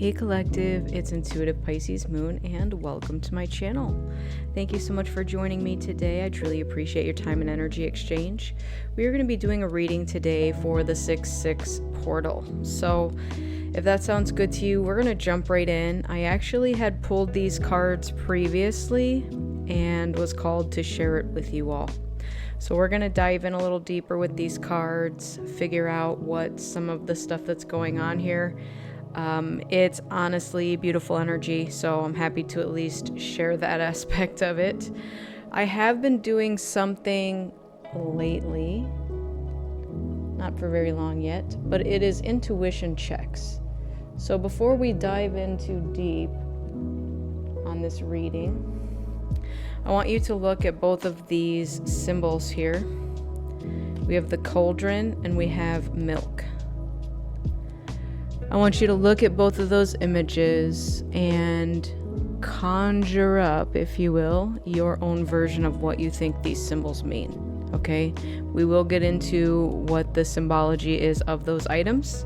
Hey Collective, it's Intuitive Pisces Moon and welcome to my channel. Thank you so much for joining me today. I truly appreciate your time and energy exchange. We are going to be doing a reading today for the 6/6 portal. So if that sounds good to you, we're going to jump right in. I actually had pulled these cards previously and was called to share it with you all. So we're going to dive in a little deeper with these cards, figure out what some of the stuff that's going on here. It's honestly beautiful energy, so I'm happy to at least share that aspect of it. I have been doing something lately, not for very long yet, but it is intuition checks. So before we dive in too deep on this reading, I want you to look at both of these symbols here. We have the cauldron and we have milk. I want you to look at both of those images and conjure up, if you will, your own version of what you think these symbols mean, okay? We will get into what the symbology is of those items.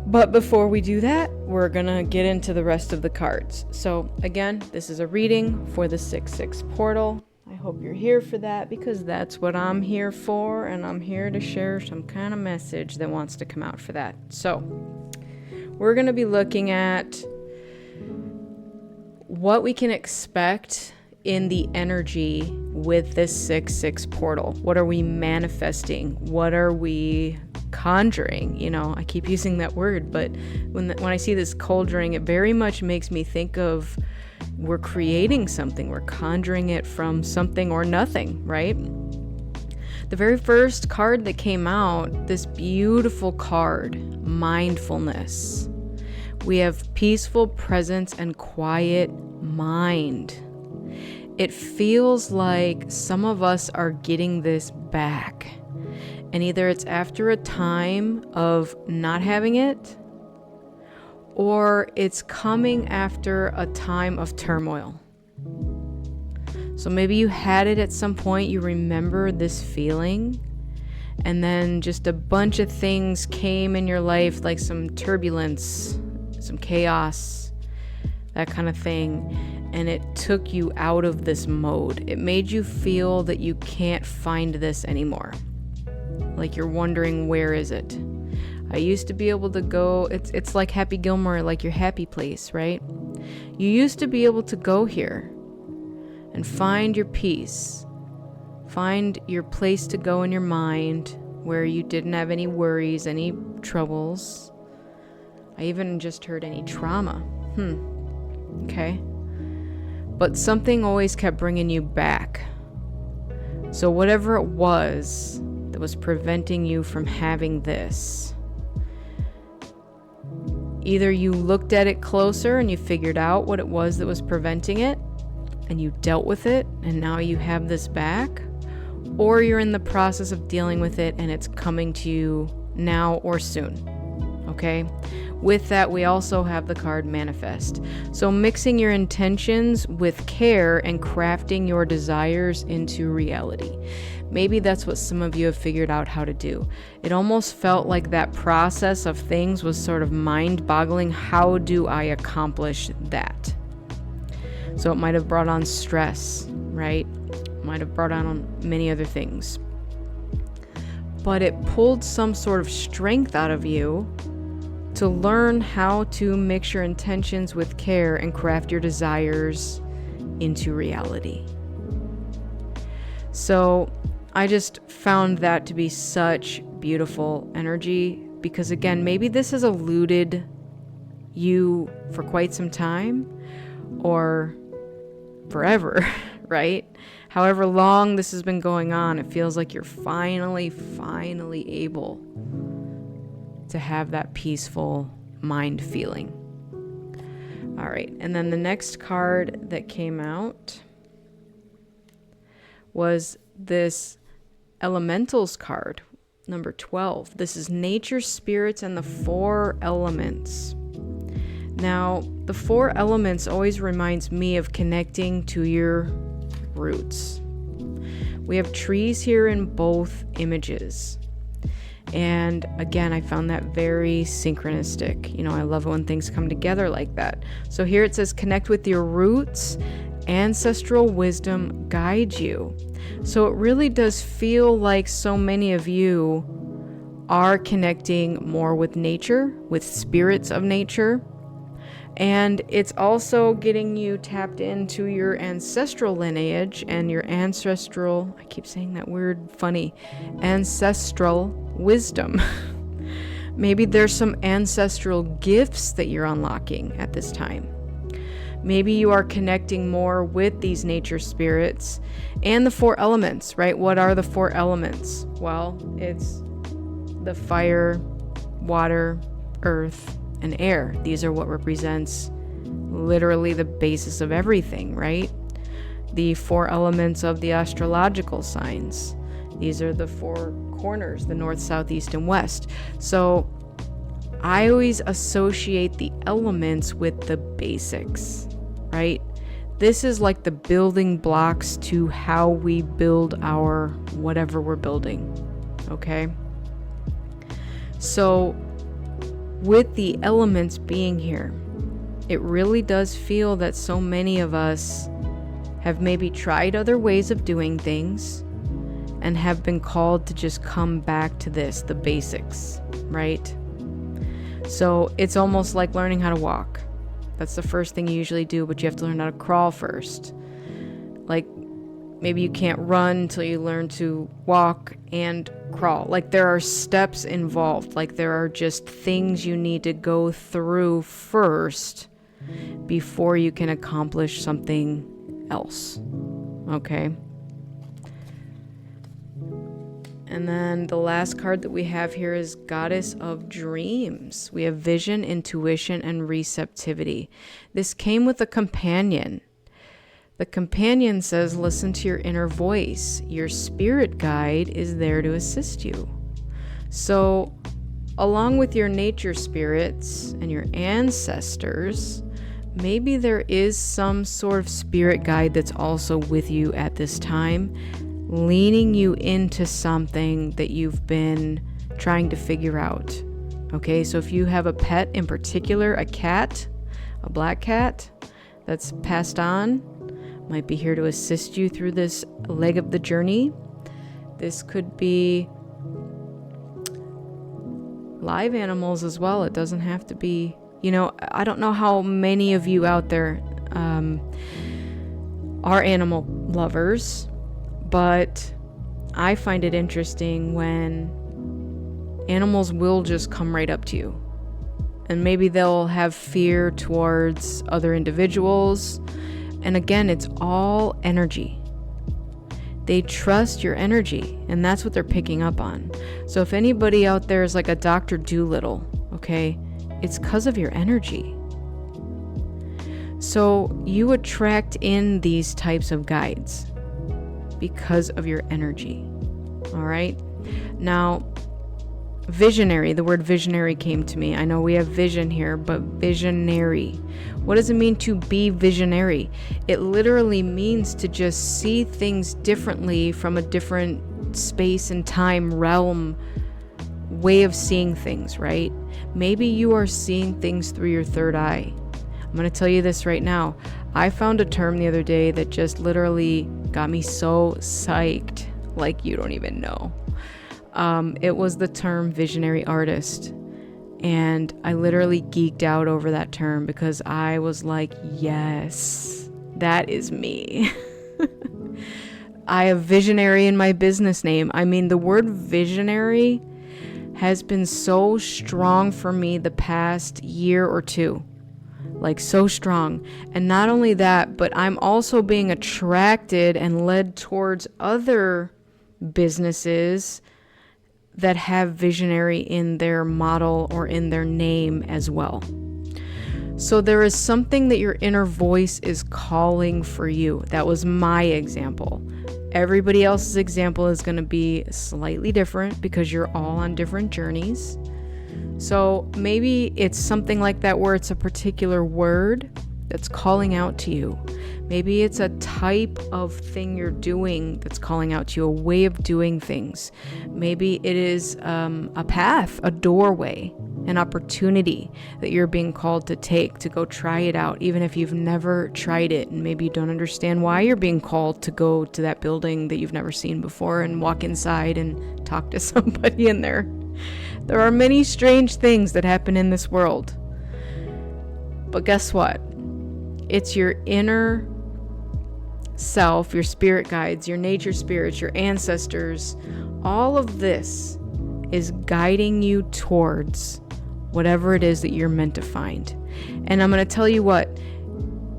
But before we do that, we're gonna get into the rest of the cards. So again, this is a reading for the 6/6 portal. I hope you're here for that because that's what I'm here for, and I'm here to share some kind of message that wants to come out for that. So we're going to be looking at what we can expect in the energy with this 6/6 portal. What are we manifesting? What are we conjuring? You know, I keep using that word, but when I see this cauldron, it very much makes me think of we're creating something, we're conjuring it from something or nothing, right? The very first card that came out, this beautiful card, mindfulness. We have peaceful presence and quiet mind. It feels like some of us are getting this back. And either it's after a time of not having it, or it's coming after a time of turmoil. So maybe you had it at some point, you remember this feeling, and then just a bunch of things came in your life, like some turbulence, some chaos, that kind of thing, and it took you out of this mode. It made you feel that you can't find this anymore. Like you're wondering, where is it? I used to be able to go, it's like Happy Gilmore, like your happy place, right? You used to be able to go here and find your peace, find your place to go in your mind where you didn't have any worries, any troubles. I even just heard any trauma. Okay. But something always kept bringing you back. So whatever it was that was preventing you from having this, either you looked at it closer and you figured out what it was that was preventing it and you dealt with it and now you have this back, or you're in the process of dealing with it and it's coming to you now or soon, okay? With that, we also have the card manifest. So mixing your intentions with care and crafting your desires into reality. Maybe that's what some of you have figured out how to do. It almost felt like that process of things was sort of mind-boggling. How do I accomplish that? So it might have brought on stress, right? Might have brought on many other things. But it pulled some sort of strength out of you to learn how to mix your intentions with care and craft your desires into reality. So I just found that to be such beautiful energy because, again, maybe this has eluded you for quite some time or forever, right? However long this has been going on, it feels like you're finally able to have that peaceful mind feeling. All right, and then the next card that came out was this Elementals card, number 12. This is nature, spirits, and the 4 elements. Now, the 4 elements always reminds me of connecting to your roots. We have trees here in both images. And again, I found that very synchronistic. I love it when things come together like that. So here it says, connect with your roots, ancestral wisdom guide you. So it really does feel like so many of you are connecting more with nature, with spirits of nature. And it's also getting you tapped into your ancestral lineage and your ancestral, I keep saying that word funny, ancestral wisdom. Maybe there's some ancestral gifts that you're unlocking at this time. Maybe you are connecting more with these nature spirits and the 4 elements, right? What are the 4 elements? Well, it's the fire, water, earth, and air. These are what represents literally the basis of everything, right? The 4 elements of the astrological signs. These are the 4 corners, the north, south, east, and west. So I always associate the elements with the basics, right? This is like the building blocks to how we build our whatever we're building, okay? So with the elements being here, it really does feel that so many of us have maybe tried other ways of doing things and have been called to just come back to this, the basics, right? So it's almost like learning how to walk. That's the first thing you usually do, but you have to learn how to crawl first. Like maybe you can't run until you learn to walk and crawl. Like there are steps involved. Like there are just things you need to go through first before you can accomplish something else. Okay? And then the last card that we have here is Goddess of Dreams. We have vision, intuition, and receptivity. This came with a companion. The companion says, listen to your inner voice. Your spirit guide is there to assist you. So, along with your nature spirits and your ancestors, maybe there is some sort of spirit guide that's also with you at this time, leaning you into something that you've been trying to figure out. Okay, so if you have a pet in particular, a cat, a black cat that's passed on, might be here to assist you through this leg of the journey. This could be live animals as well. It doesn't have to be, I don't know how many of you out there are animal lovers, but I find it interesting when animals will just come right up to you. And maybe they'll have fear towards other individuals. And again, it's all energy. They trust your energy, and that's what they're picking up on. So if anybody out there is like a Dr. Dolittle, okay, it's because of your energy. So you attract in these types of guides because of your energy. All right. Now, visionary, the word visionary came to me. I know we have vision here, but visionary. What does it mean to be visionary? It literally means to just see things differently from a different space and time realm way of seeing things, right? Maybe you are seeing things through your third eye. I'm going to tell you this right now. I found a term the other day that just literally got me so psyched, like you don't even know. It was the term visionary artist. And I literally geeked out over that term because I was like, yes, that is me. I have visionary in my business name. I mean, the word visionary has been so strong for me the past year or two. Like so strong. And not only that, but I'm also being attracted and led towards other businesses that have visionary in their model or in their name as well. So there is something that your inner voice is calling for you. That was my example. Everybody else's example is going to be slightly different because you're all on different journeys. So maybe it's something like that where it's a particular word that's calling out to you. Maybe it's a type of thing you're doing that's calling out to you, a way of doing things. Maybe it is a path, a doorway, an opportunity that you're being called to take, to go try it out, even if you've never tried it, and maybe you don't understand why you're being called to go to that building that you've never seen before and walk inside and talk to somebody in there. There are many strange things that happen in this world. But guess what? It's your inner self, your spirit guides, your nature spirits, your ancestors. All of this is guiding you towards whatever it is that you're meant to find. And I'm going to tell you what,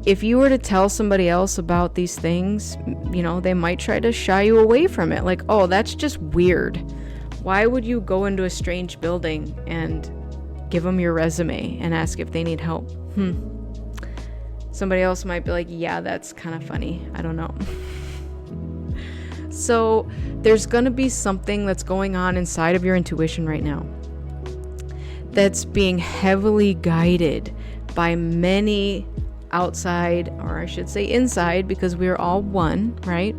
if you were to tell somebody else about these things, they might try to shy you away from it. Like, oh, that's just weird. Why would you go into a strange building and give them your resume and ask if they need help? Somebody else might be like, yeah, that's kind of funny. I don't know. So there's going to be something that's going on inside of your intuition right now that's being heavily guided by many outside, or I should say inside, because we're all one, right?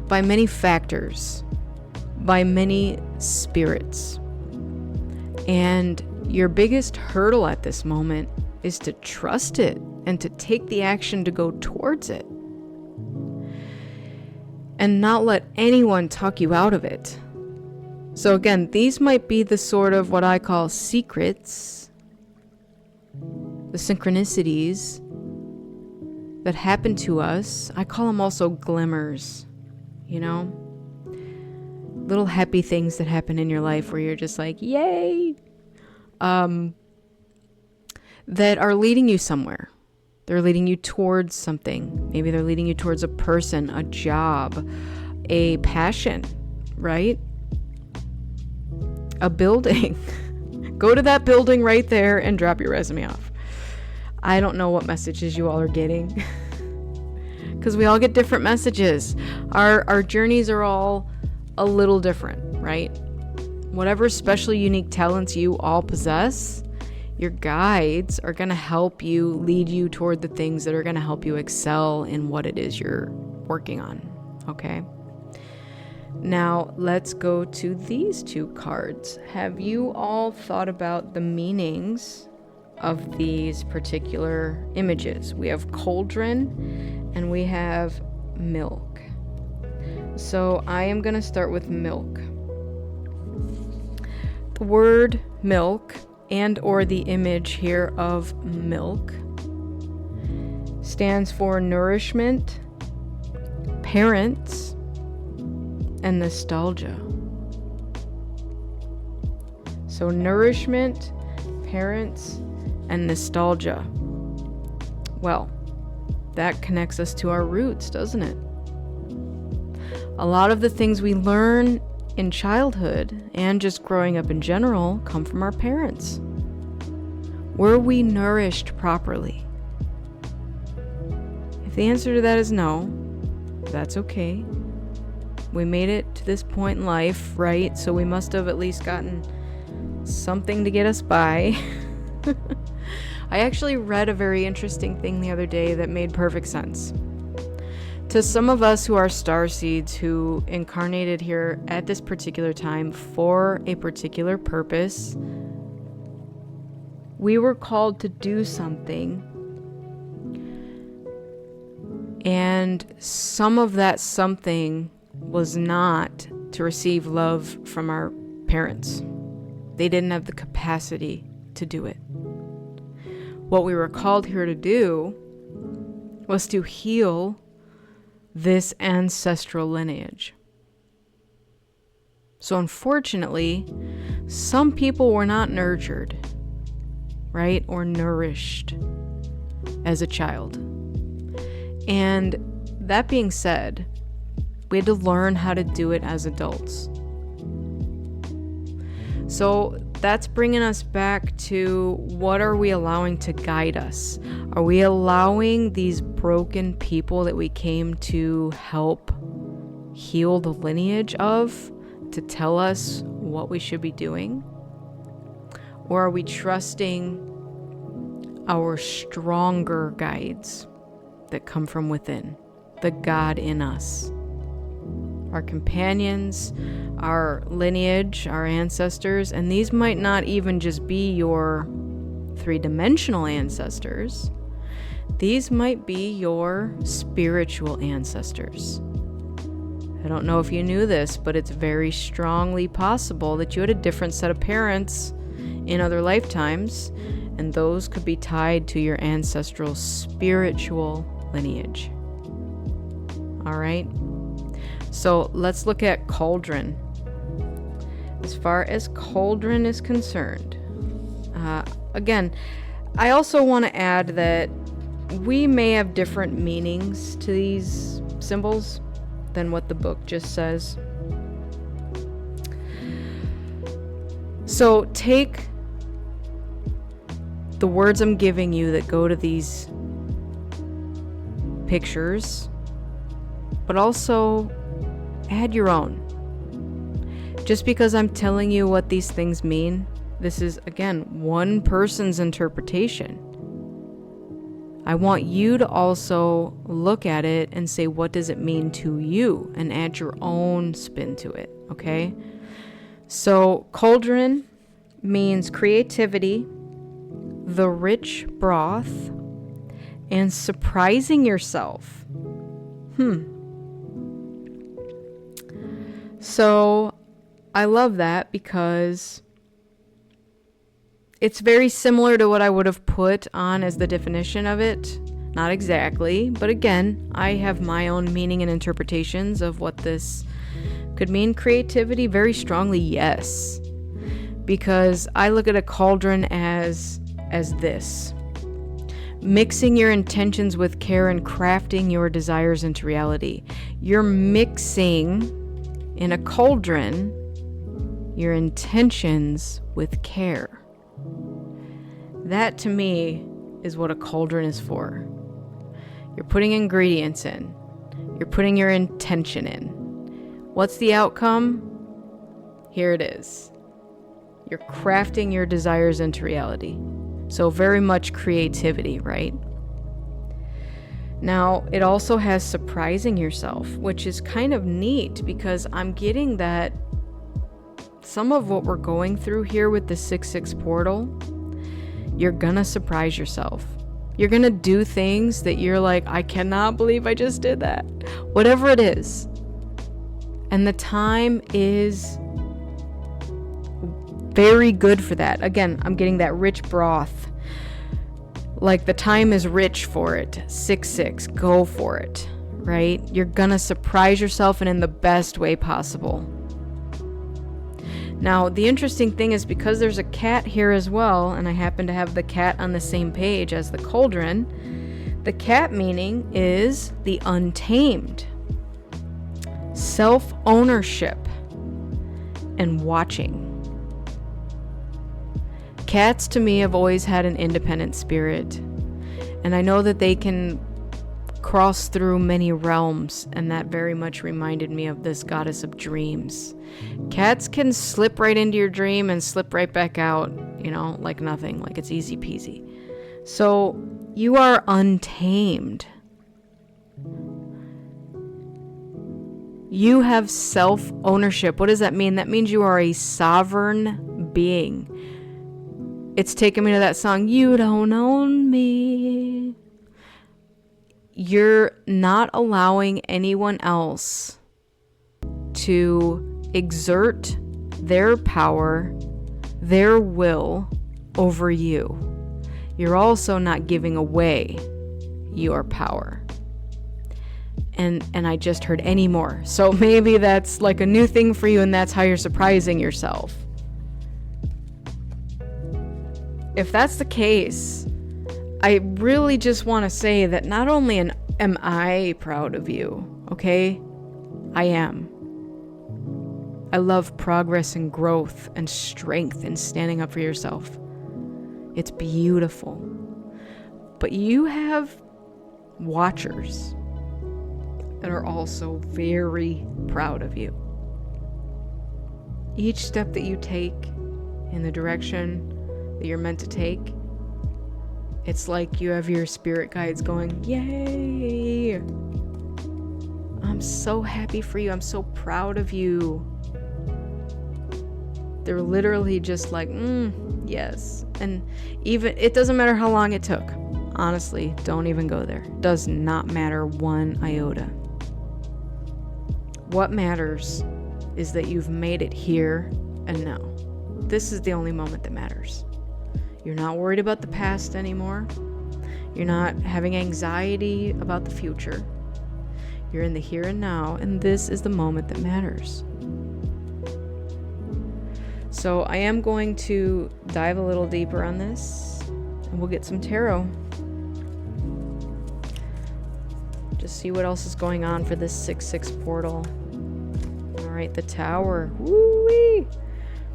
By many factors, by many spirits. And your biggest hurdle at this moment is to trust it and to take the action to go towards it. And not let anyone talk you out of it. So again, these might be the sort of what I call secrets, the synchronicities that happen to us. I call them also glimmers, little happy things that happen in your life where you're just like, yay, that are leading you somewhere. They're leading you towards something. Maybe they're leading you towards a person, a job, a passion, right? A building. Go to that building right there and drop your resume off. I don't know what messages you all are getting because we all get different messages. Our journeys are all a little different, right? Whatever special, unique talents you all possess, your guides are going to help you, lead you toward the things that are going to help you excel in what it is you're working on, okay? Now, let's go to these two cards. Have you all thought about the meanings of these particular images? We have cauldron and we have milk. So I am going to start with milk. The word milk and or the image here of milk stands for nourishment, parents, and nostalgia. So nourishment, parents, and nostalgia. Well, that connects us to our roots, doesn't it? A lot of the things we learn in childhood and just growing up in general come from our parents. Were we nourished properly? If the answer to that is no, that's okay. We made it to this point in life, right? So we must have at least gotten something to get us by. I actually read a very interesting thing the other day that made perfect sense. To some of us who are starseeds who incarnated here at this particular time for a particular purpose, we were called to do something, and some of that something was not to receive love from our parents. They didn't have the capacity to do it. What we were called here to do was to heal this ancestral lineage. So unfortunately, some people were not nurtured, right, or nourished as a child. And that being said, we had to learn how to do it as adults. So that's bringing us back to, what are we allowing to guide us? Are we allowing these broken people that we came to help heal the lineage of to tell us what we should be doing? Or are we trusting our stronger guides that come from within, the God in us. Our companions, our lineage, our ancestors, and these might not even just be your three-dimensional ancestors. These might be your spiritual ancestors. I don't know if you knew this, but it's very strongly possible that you had a different set of parents in other lifetimes, and those could be tied to your ancestral spiritual lineage. All right? So let's look at cauldron. As far as cauldron is concerned, again, I also want to add that we may have different meanings to these symbols than what the book just says. So take the words I'm giving you that go to these pictures, but also add your own. Just because I'm telling you what these things mean, this is, again, one person's interpretation. I want you to also look at it and say, what does it mean to you? And add your own spin to it, okay? So cauldron means creativity, the rich broth, and surprising yourself. So I love that because it's very similar to what I would have put on as the definition of it. Not exactly, but again, I have my own meaning and interpretations of what this could mean. Creativity, very strongly, yes. Because I look at a cauldron as this. Mixing your intentions with care and crafting your desires into reality. You're mixing in a cauldron your intentions with care. That to me is what a cauldron is for. You're putting ingredients in. You're putting your intention in. What's the outcome? Here it is. You're crafting your desires into reality. So very much creativity, right? Now, it also has surprising yourself, which is kind of neat because I'm getting that some of what we're going through here with the 6/6 portal, you're gonna surprise yourself. You're gonna do things that you're like, I cannot believe I just did that. Whatever it is. And the time is very good for that. Again, I'm getting that rich broth. Like the time is rich for it. 6/6, go for it, right? You're gonna surprise yourself and in the best way possible. Now, the interesting thing is because there's a cat here as well, and I happen to have the cat on the same page as the cauldron, the cat meaning is the untamed, self-ownership, and watching. Cats to me have always had an independent spirit, and I know that they can cross through many realms, and that very much reminded me of this goddess of dreams. Cats can slip right into your dream and slip right back out, like nothing, like it's easy peasy. So you are untamed. You have self-ownership. What does that mean? That means you are a sovereign being. It's taken me to that song, You Don't Own Me. You're not allowing anyone else to exert their power, their will over you. You're also not giving away your power. And I just heard any more. So maybe that's like a new thing for you and that's how you're surprising yourself. If that's the case, I really just want to say that not only am I proud of you, okay? I am. I love progress and growth and strength and standing up for yourself. It's beautiful. But you have watchers that are also very proud of you. Each step that you take in the direction that you're meant to take It's like you have your spirit guides going, yay! I'm so happy for you. I'm so proud of you. They're literally just like, yes. And even, it doesn't matter how long it took. Honestly, don't even go there. Does not matter one iota. What matters is that you've made it here and now. This is the only moment that matters. You're not worried about the past anymore. You're not having anxiety about the future. You're in the here and now, and this is the moment that matters. So I am going to dive a little deeper on this, and we'll get some tarot. Just see what else is going on for this 6-6 portal. All right, the Tower. Woo-wee!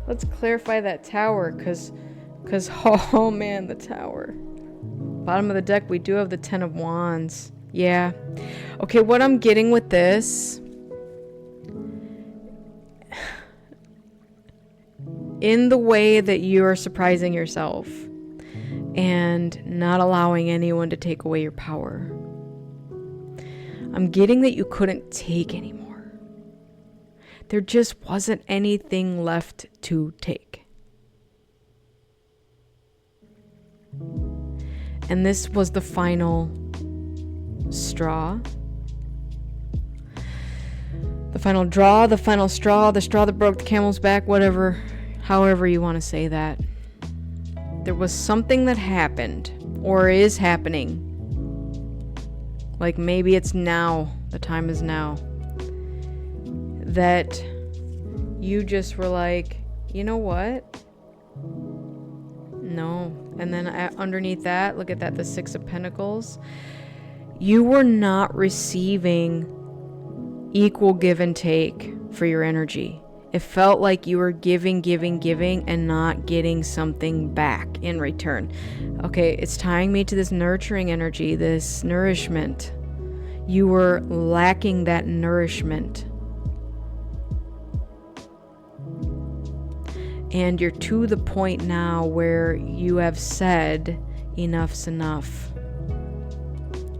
Let's clarify that Tower, because oh man, the Tower. Bottom of the deck, we do have the 10 of Wands. Yeah. Okay, what I'm getting with this, in the way that you are surprising yourself and not allowing anyone to take away your power, I'm getting that you couldn't take anymore. There just wasn't anything left to take. And this was the final straw. The final draw, the final straw, the straw that broke the camel's back, whatever, however you want to say that. There was something that happened, or is happening. Like maybe it's now, the time is now, that you just were like, you know what? No. And then underneath that, look at that, the 6 of Pentacles. You were not receiving equal give and take for your energy. It felt like you were giving, and not getting something back in return. Okay, it's tying me to this nurturing energy, this nourishment. You were lacking that nourishment. And you're to the point now where you have said, enough's enough.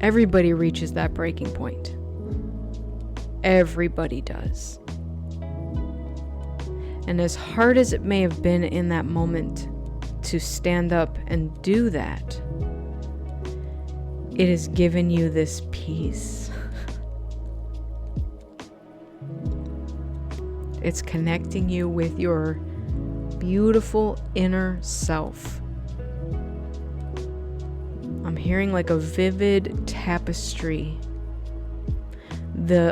Everybody reaches that breaking point. Everybody does. And as hard as it may have been in that moment to stand up and do that, it has given you this peace. It's connecting you with your beautiful inner self. I'm hearing like a vivid tapestry.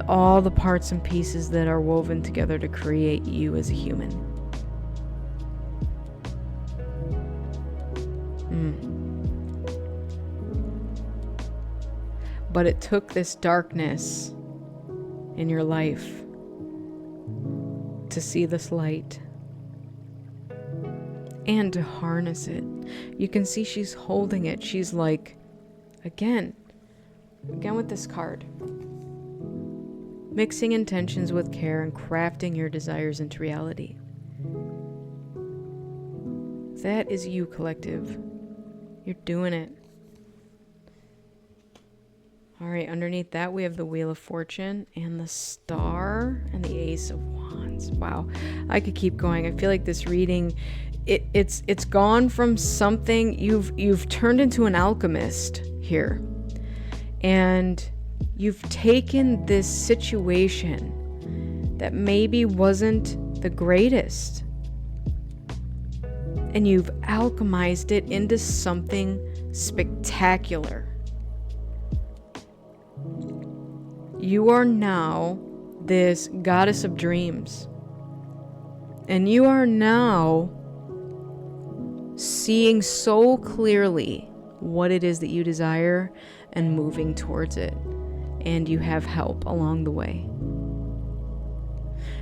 All the parts and pieces that are woven together to create you as a human. But it took this darkness in your life to see this light and to harness it. You can see she's holding it. She's like, again with this card. Mixing intentions with care and crafting your desires into reality. That is you, collective. You're doing it. All right, underneath that we have the Wheel of Fortune and the Star and the Ace of Wands. Wow, I could keep going. I feel like this reading, it's gone from something, you've turned into an alchemist here. And you've taken this situation that maybe wasn't the greatest, and you've alchemized it into something spectacular. You are now this goddess of dreams, and you are now seeing so clearly what it is that you desire and moving towards it. And you have help along the way.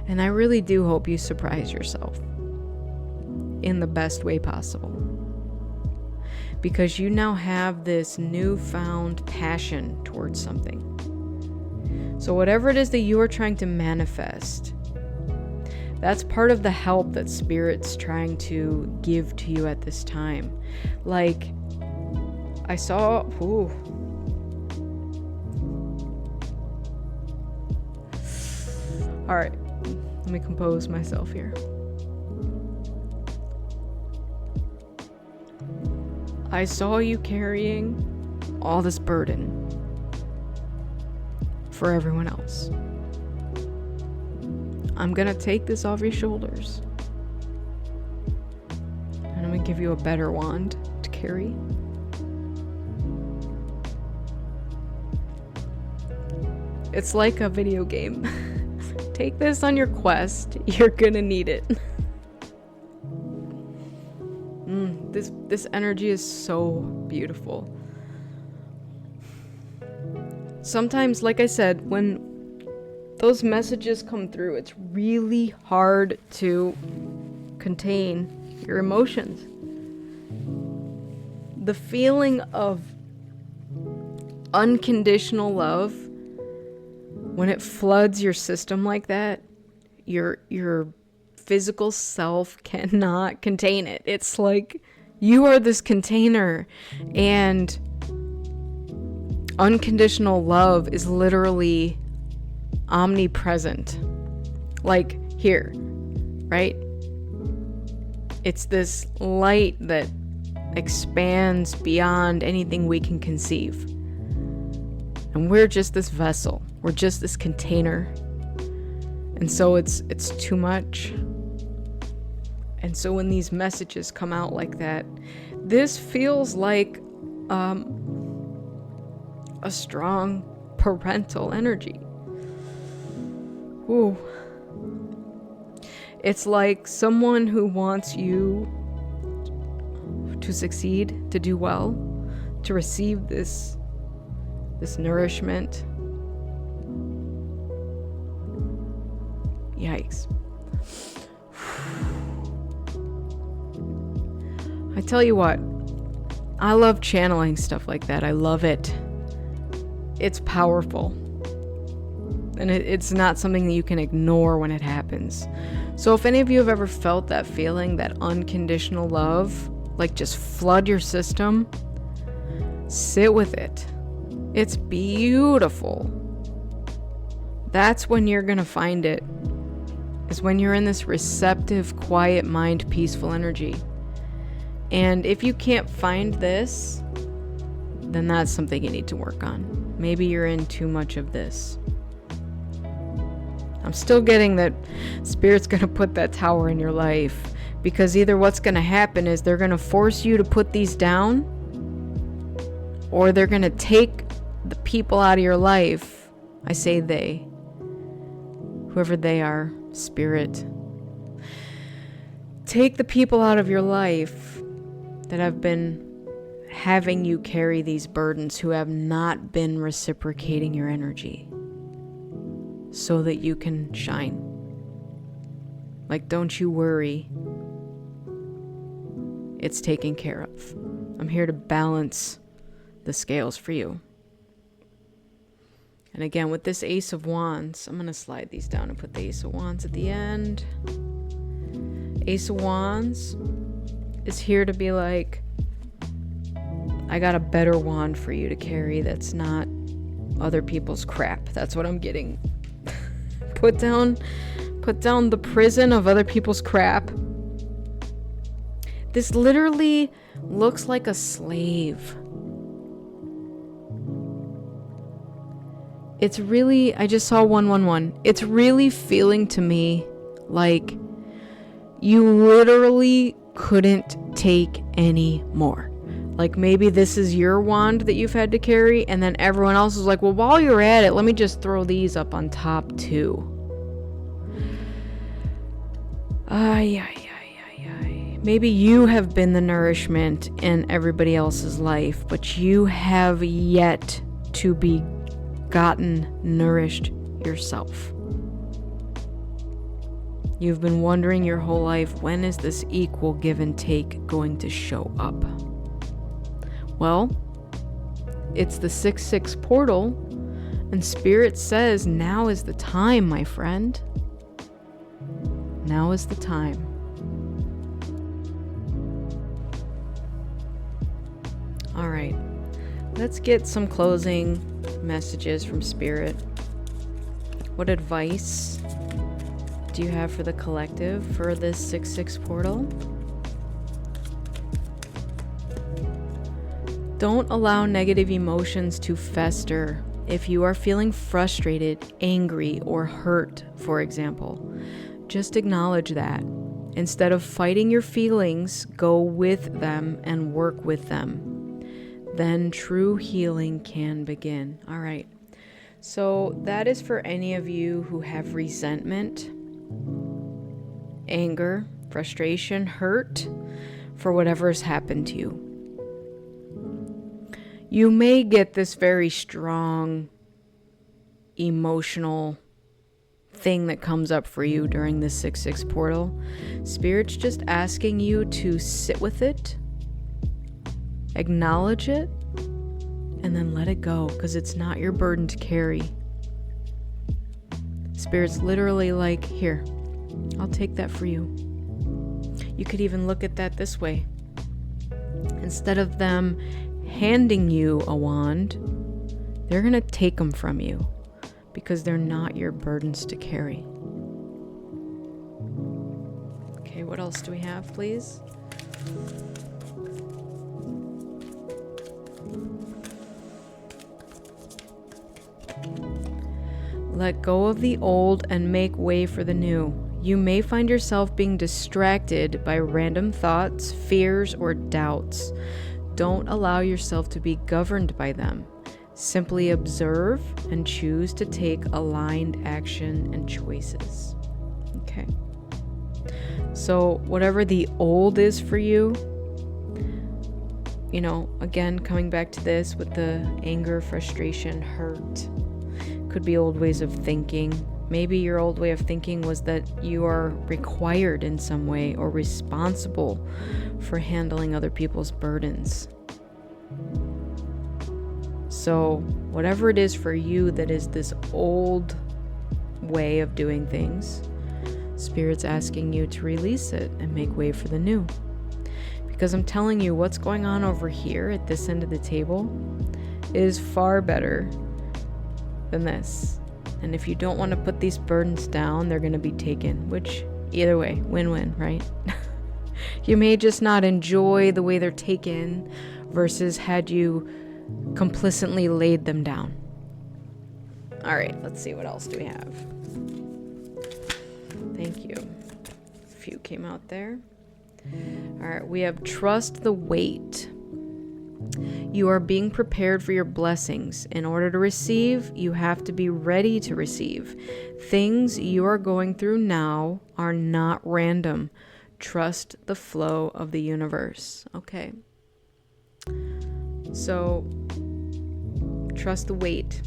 And I really do hope you surprise yourself in the best way possible. Because you now have this newfound passion towards something. So whatever it is that you are trying to manifest, that's part of the help that Spirit's trying to give to you at this time. Like, I saw, ooh. All right, let me compose myself here. I saw you carrying all this burden for everyone else. I'm gonna take this off your shoulders, and I'm gonna give you a better wand to carry. It's like a video game. Take this on your quest. You're gonna need it. This energy is so beautiful. Sometimes, like I said, when those messages come through, it's really hard to contain your emotions. The feeling of unconditional love, when it floods your system like that, your physical self cannot contain it. It's like you are this container, and unconditional love is literally omnipresent. Like here, right? It's this light that expands beyond anything we can conceive. And we're just this vessel. We're just this container. And so it's too much. And so when these messages come out like that, this feels like a strong parental energy. Ooh. It's like someone who wants you to succeed, to do well, to receive this nourishment. Yikes. I tell you what, I love channeling stuff like that. I love it. It's powerful. And it's not something that you can ignore when it happens. So if any of you have ever felt that feeling, that unconditional love, like just flood your system, sit with it. It's beautiful. That's when you're gonna find it, is when you're in this receptive, quiet mind, peaceful energy. And if you can't find this, then that's something you need to work on. Maybe you're in too much of this. I'm still getting that Spirit's going to put that tower in your life, because either what's going to happen is they're going to force you to put these down, or they're going to take the people out of your life. I say they. Whoever they are, Spirit. Take the people out of your life that have been having you carry these burdens, who have not been reciprocating your energy, so that you can shine. Like, don't you worry. It's taken care of. I'm here to balance the scales for you. And again, with this Ace of Wands, I'm going to slide these down and put the Ace of Wands at the end. Ace of Wands is here to be like, I got a better wand for you to carry that's not other people's crap. That's what I'm getting. Put down the prison of other people's crap. This literally looks like a slave. It's really, I just saw 111. It's really feeling to me like you literally couldn't take any more. Like maybe this is your wand that you've had to carry, and then everyone else is like, well, while you're at it, let me just throw these up on top too. Maybe you have been the nourishment in everybody else's life, but you have yet to be gotten nourished yourself. You've been wondering your whole life, when is this equal give and take going to show up? Well, it's the 6/6 portal, and Spirit says now is the time, my friend. Now is the time. All right, let's get some closing messages from Spirit. What advice do you have for the collective for this 6-6 portal? Don't allow negative emotions to fester. If you are feeling frustrated, angry, or hurt, for example, just acknowledge that. Instead of fighting your feelings, go with them and work with them. Then true healing can begin. All right. So that is for any of you who have resentment, anger, frustration, hurt for whatever has happened to you. You may get this very strong emotional thing that comes up for you during this 6-6 portal. Spirit's just asking you to sit with it, acknowledge it, and then let it go, because it's not your burden to carry. Spirit's literally like, here, I'll take that for you. You could even look at that this way. Instead of them handing you a wand, they're going to take them from you because they're not your burdens to carry. Okay, what else do we have, please? Let go of the old and make way for the new. You may find yourself being distracted by random thoughts, fears, or doubts. Don't allow yourself to be governed by them. Simply observe and choose to take aligned action and choices. Okay. So whatever the old is for you, again, coming back to this with the anger, frustration, hurt, could be old ways of thinking. Maybe your old way of thinking was that you are required in some way or responsible for handling other people's burdens. So whatever it is for you that is this old way of doing things, Spirit's asking you to release it and make way for the new. Because I'm telling you, what's going on over here at this end of the table is far better than this. And if you don't want to put these burdens down, they're going to be taken, which either way, win-win, right? You may just not enjoy the way they're taken versus had you complacently laid them down. All right, let's see, what else do we have? Thank you. A few came out there. All right, we have trust the wait. You are being prepared for your blessings. In order to receive, you have to be ready to receive. Things you are going through now are not random. Trust the flow of the universe. Okay. So, trust the wait.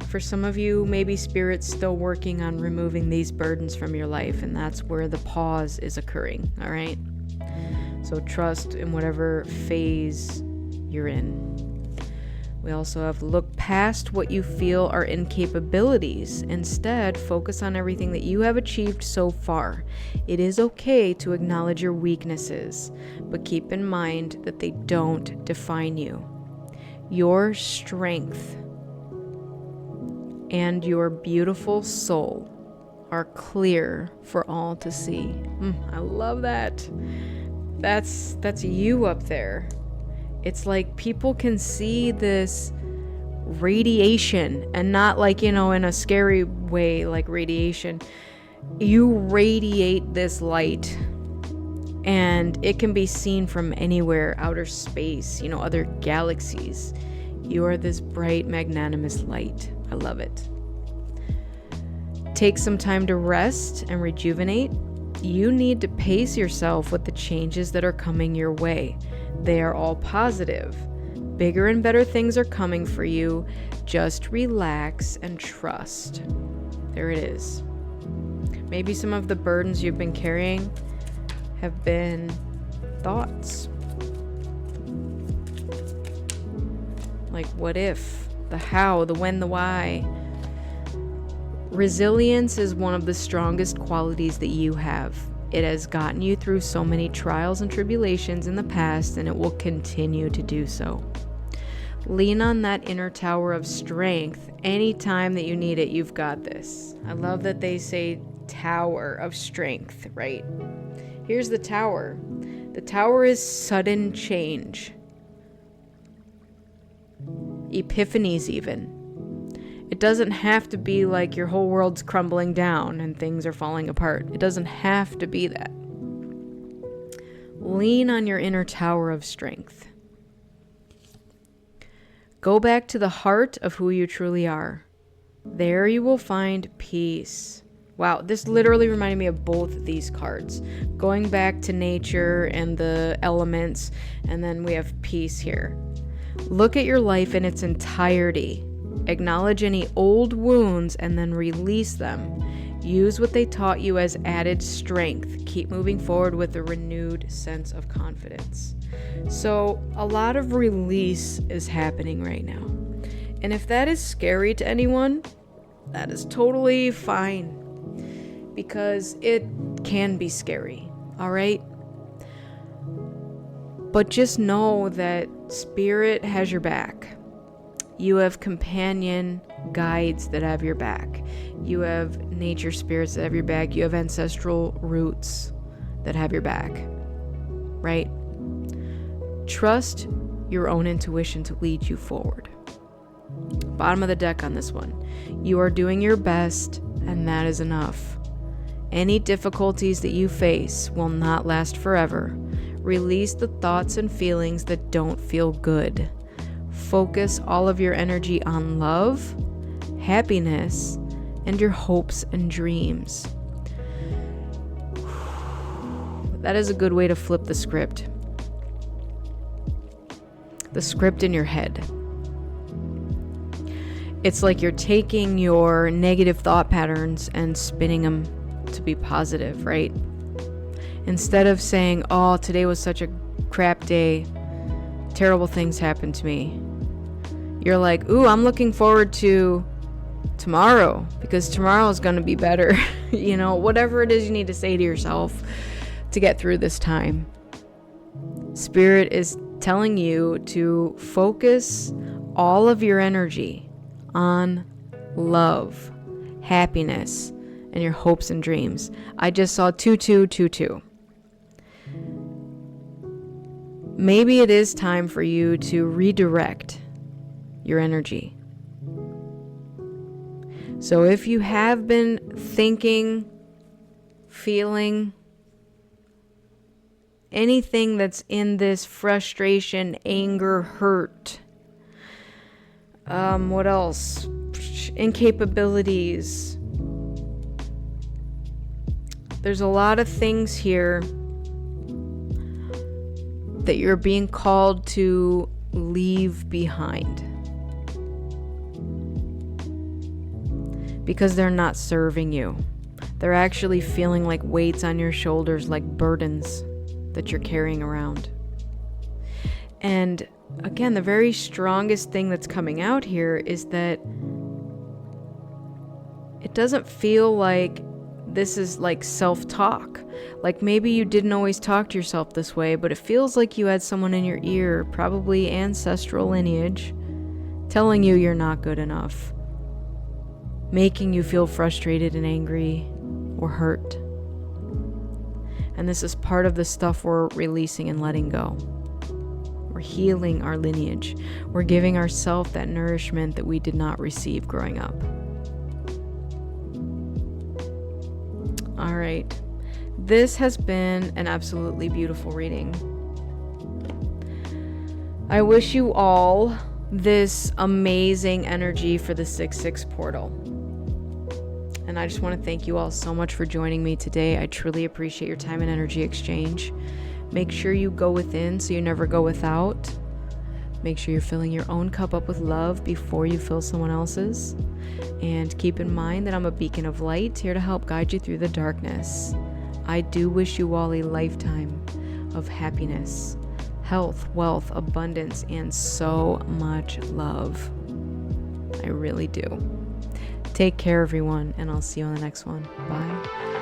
For some of you, maybe Spirit's still working on removing these burdens from your life, and that's where the pause is occurring, all right? So trust in whatever phase you're in. We also have look past what you feel are incapabilities. Instead, focus on everything that you have achieved so far. It is okay to acknowledge your weaknesses, but keep in mind that they don't define you. Your strength and your beautiful soul are clear for all to see. I love that. That's you up there. It's like people can see this radiation, and not like, in a scary way like radiation. You radiate this light, and it can be seen from anywhere, outer space, other galaxies. You are this bright, magnanimous light. I love it. Take some time to rest and rejuvenate. You need to pace yourself with the changes that are coming your way. They are all positive. Bigger and better things are coming for you. Just relax and trust. There it is. Maybe some of the burdens you've been carrying have been thoughts. Like what if, the how, the when, the why. Resilience is one of the strongest qualities that you have. It has gotten you through so many trials and tribulations in the past, and it will continue to do so. Lean on that inner tower of strength. Anytime that you need it, you've got this. I love that they say tower of strength, right? Here's the tower. The tower is sudden change. Epiphanies even. It doesn't have to be like your whole world's crumbling down and things are falling apart. It doesn't have to be that. Lean on your inner tower of strength. Go back to the heart of who you truly are. There you will find peace. Wow, this literally reminded me of both these cards. Going back to nature and the elements, and then we have peace here. Look at your life in its entirety. Acknowledge any old wounds and then release them. Use what they taught you as added strength. Keep moving forward with a renewed sense of confidence. So, a lot of release is happening right now. And if that is scary to anyone, that is totally fine. Because it can be scary, all right? But just know that Spirit has your back. You have companion guides that have your back. You have nature spirits that have your back. You have ancestral roots that have your back, right? Trust your own intuition to lead you forward. Bottom of the deck on this one. You are doing your best, and that is enough. Any difficulties that you face will not last forever. Release the thoughts and feelings that don't feel good. Focus all of your energy on love, happiness, and your hopes and dreams. That is a good way to flip the script. The script in your head. It's like you're taking your negative thought patterns and spinning them to be positive, right? Instead of saying, oh, today was such a crap day, terrible things happened to me. You're like, ooh, I'm looking forward to tomorrow because tomorrow is going to be better. You know, whatever it is you need to say to yourself to get through this time. Spirit is telling you to focus all of your energy on love, happiness, and your hopes and dreams. I just saw 2222. Maybe it is time for you to redirect your energy. So if you have been thinking, feeling anything that's in this frustration, anger, hurt, what else? Incapabilities. There's a lot of things here that you're being called to leave behind because they're not serving you. They're actually feeling like weights on your shoulders, like burdens that you're carrying around. And again, the very strongest thing that's coming out here is that it doesn't feel like this is like self-talk. Like maybe you didn't always talk to yourself this way, but it feels like you had someone in your ear, probably ancestral lineage, telling you you're not good enough, making you feel frustrated and angry or hurt. And this is part of the stuff we're releasing and letting go. We're healing our lineage. We're giving ourselves that nourishment that we did not receive growing up. All right. This has been an absolutely beautiful reading. I wish you all this amazing energy for the 6/6 portal. And I just want to thank you all so much for joining me today. I truly appreciate your time and energy exchange. Make sure you go within so you never go without. Make sure you're filling your own cup up with love before you fill someone else's. And keep in mind that I'm a beacon of light here to help guide you through the darkness. I do wish you all a lifetime of happiness, health, wealth, abundance, and so much love. I really do. Take care, everyone, and I'll see you on the next one. Bye.